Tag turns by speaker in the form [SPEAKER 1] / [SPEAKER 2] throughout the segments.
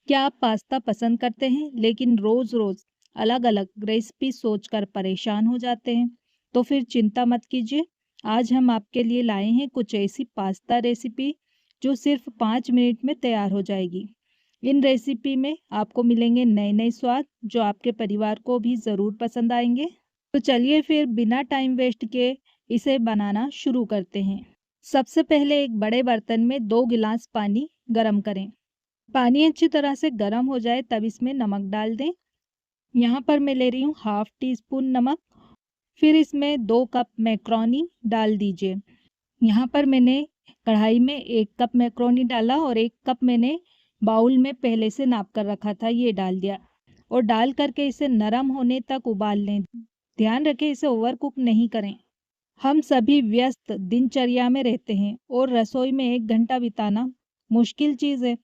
[SPEAKER 1] क्या आप पास्ता पसंद करते हैं लेकिन रोज-रोज अलग-अलग रेसिपी सोचकर परेशान हो जाते हैं? तो फिर चिंता मत कीजिए। आज हम आपके लिए लाए हैं कुछ ऐसी पास्ता रेसिपी जो सिर्फ 5 मिनट में तैयार हो जाएगी। इन रेसिपी में आपको मिलेंगे नए-नए स्वाद जो आपके परिवार को भी ज़रूर पसंद आएंगे। तो चलिए फिर बिना टाइम वेस्ट किए इसे बनाना शुरू करते हैं। सबसे पहले एक बड़े बर्तन में 2 गिलास पानी गरम करें। पानी अच्छी तरह से गर्म हो जाए तब इसमें नमक डाल दें। यहाँ पर मैं ले रही हूँ हाफ टी स्पून नमक। फिर इसमें 2 कप मैक्रोनी डाल दीजिए। यहाँ पर मैंने कढ़ाई में 1 कप मैक्रोनी डाला और 1 कप मैंने बाउल में पहले से नाप कर रखा था, ये डाल दिया और डाल करके इसे नरम होने तक उबाल लें। ध्यान रखें इसे ओवर कुक नहीं करें। हम सभी व्यस्त दिनचर्या में रहते हैं और रसोई में 1 घंटा बिताना मुश्किल चीज़ है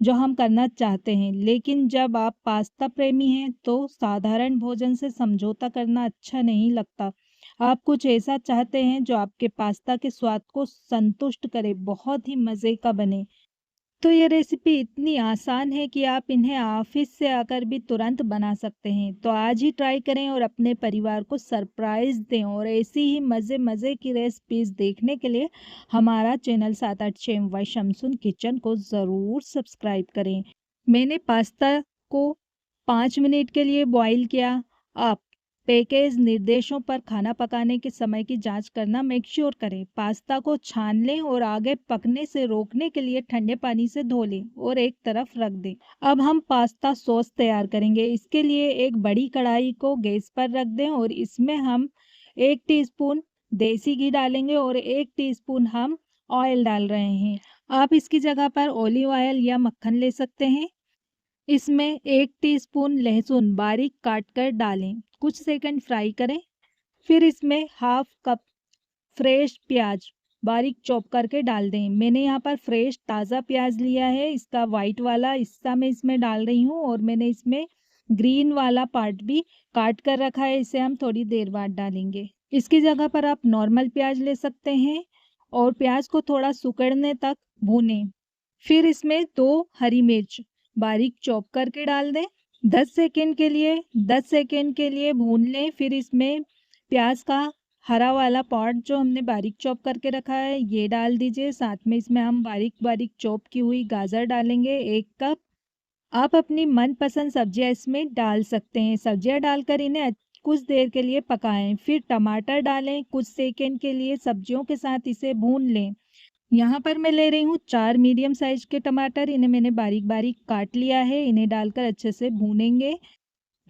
[SPEAKER 1] जो हम करना चाहते हैं, लेकिन जब आप पास्ता प्रेमी हैं तो साधारण भोजन से समझौता करना अच्छा नहीं लगता। आप कुछ ऐसा चाहते हैं जो आपके पास्ता के स्वाद को संतुष्ट करे, बहुत ही मज़े का बने। तो ये रेसिपी इतनी आसान है कि आप इन्हें ऑफिस से आकर भी तुरंत बना सकते हैं। तो आज ही ट्राई करें और अपने परिवार को सरप्राइज दें। और ऐसी ही मज़े मज़े की रेसिपीज देखने के लिए हमारा चैनल 786 वाई शमसुन किचन को ज़रूर सब्सक्राइब करें। मैंने पास्ता को 5 मिनट के लिए बॉईल किया। आप पैकेज निर्देशों पर खाना पकाने के समय की जांच करना मेक श्योर करें। पास्ता को छान लें और आगे पकने से रोकने के लिए ठंडे पानी से धो लें और एक तरफ रख दें। अब हम पास्ता सॉस तैयार करेंगे। इसके लिए एक बड़ी कढ़ाई को गैस पर रख दें और इसमें हम 1 टीस्पून देसी घी डालेंगे और 1 टीस्पून हम ऑयल डाल रहे हैं। आप इसकी जगह पर ऑलिव ऑयल या मक्खन ले सकते हैं। इसमें 1 टीस्पून लहसुन बारीक काट कर डालें, कुछ सेकंड फ्राई करें। फिर इसमें हाफ कप फ्रेश प्याज बारीक चॉप करके डाल दें। मैंने यहाँ पर फ्रेश ताज़ा प्याज लिया है, इसका वाइट वाला हिस्सा मैं इसमें डाल रही हूँ और मैंने इसमें ग्रीन वाला पार्ट भी काट कर रखा है, इसे हम थोड़ी देर बाद डालेंगे। इसकी जगह पर आप नॉर्मल प्याज ले सकते हैं और प्याज को थोड़ा सिकुड़ने तक भूनें। फिर इसमें 2 हरी मिर्च बारीक चॉप करके डाल दें। 10 सेकेंड के लिए भून लें। फिर इसमें प्याज का हरा वाला पार्ट जो हमने बारीक चॉप करके रखा है ये डाल दीजिए। साथ में इसमें हम बारीक बारीक चॉप की हुई गाजर डालेंगे 1 कप। आप अपनी मनपसंद सब्जियां इसमें डाल सकते हैं। सब्जियां डालकर इन्हें कुछ देर के लिए पकाएं। फिर टमाटर डालें, कुछ सेकेंड के लिए सब्जियों के साथ इसे भून लें। यहाँ पर मैं ले रही हूँ 4 मीडियम साइज के टमाटर, इन्हें मैंने बारीक बारीक काट लिया है। इन्हें डालकर अच्छे से भूनेंगे।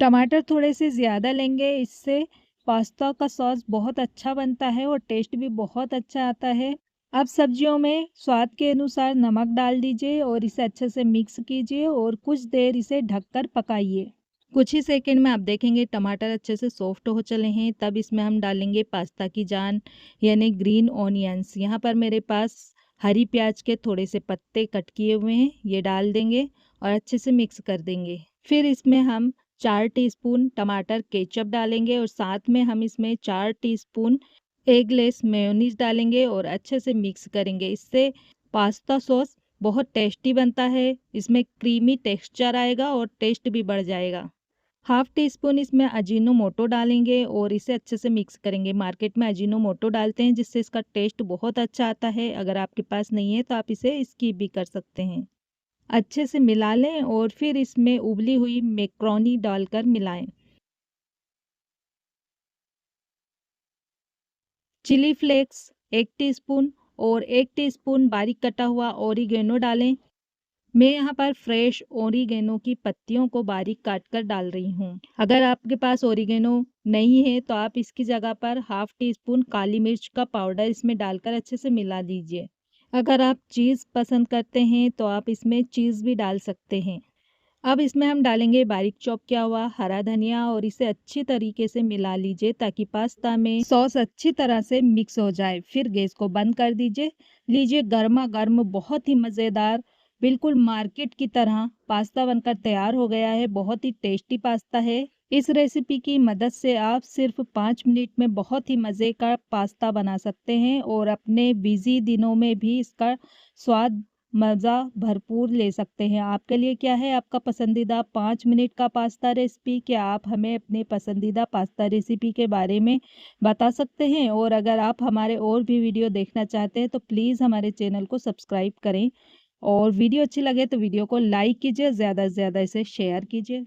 [SPEAKER 1] टमाटर थोड़े से ज़्यादा लेंगे, इससे पास्ता का सॉस बहुत अच्छा बनता है और टेस्ट भी बहुत अच्छा आता है। अब सब्जियों में स्वाद के अनुसार नमक डाल दीजिए और इसे अच्छे से मिक्स कीजिए और कुछ देर इसे ढककर पकाइए। कुछ ही सेकंड में आप देखेंगे टमाटर अच्छे से सॉफ्ट हो चले हैं। तब इसमें हम डालेंगे पास्ता की जान यानी ग्रीन ऑनियंस। यहाँ पर मेरे पास हरी प्याज के थोड़े से पत्ते कट किए हुए हैं, ये डाल देंगे और अच्छे से मिक्स कर देंगे। फिर इसमें हम 4 टीस्पून टमाटर केचप डालेंगे और साथ में हम इसमें 4 टीस्पून एगलेस मेयोनीज डालेंगे और अच्छे से मिक्स करेंगे। इससे पास्ता सॉस बहुत टेस्टी बनता है, इसमें क्रीमी टेक्सचर आएगा और टेस्ट भी बढ़ जाएगा। हाफ टी स्पून इसमें अजीनोमोटो डालेंगे और इसे अच्छे से मिक्स करेंगे। मार्केट में अजीनोमोटो डालते हैं जिससे इसका टेस्ट बहुत अच्छा आता है। अगर आपके पास नहीं है तो आप इसे स्किप भी कर सकते हैं। अच्छे से मिला लें और फिर इसमें उबली हुई मैक्रोनी डालकर मिलाएं। चिली फ्लेक्स 1 टीस्पून और 1 टीस्पून बारीक कटा हुआ ओरिगेनो डालें। मैं यहाँ पर फ्रेश ओरिगेनो की पत्तियों को बारीक काट कर डाल रही हूँ। अगर आपके पास ओरिगेनो नहीं है तो आप इसकी जगह पर हाफ टी स्पून काली मिर्च का पाउडर इसमें डालकर अच्छे से मिला दीजिए। अगर आप चीज़ पसंद करते हैं तो आप इसमें चीज़ भी डाल सकते हैं। अब इसमें हम डालेंगे बारीक चॉप किया हुआ हरा धनिया और इसे अच्छी तरीके से मिला लीजिए ताकि पास्ता में सॉस अच्छी तरह से मिक्स हो जाए। फिर गैस को बंद कर दीजिए। लीजिए गर्मा गर्म बहुत ही मज़ेदार बिल्कुल मार्केट की तरह पास्ता बनकर तैयार हो गया है। बहुत ही टेस्टी पास्ता है। इस रेसिपी की मदद से आप सिर्फ 5 मिनट में बहुत ही मज़े का पास्ता बना सकते हैं और अपने बिजी दिनों में भी इसका स्वाद मज़ा भरपूर ले सकते हैं। आपके लिए क्या है आपका पसंदीदा 5 मिनट का पास्ता रेसिपी? क्या आप हमें अपने पसंदीदा पास्ता रेसिपी के बारे में बता सकते हैं? और अगर आप हमारे और भी वीडियो देखना चाहते हैं तो प्लीज़ हमारे चैनल को सब्सक्राइब करें और वीडियो अच्छी लगे तो वीडियो को लाइक कीजिए, ज़्यादा से ज़्यादा इसे शेयर कीजिए।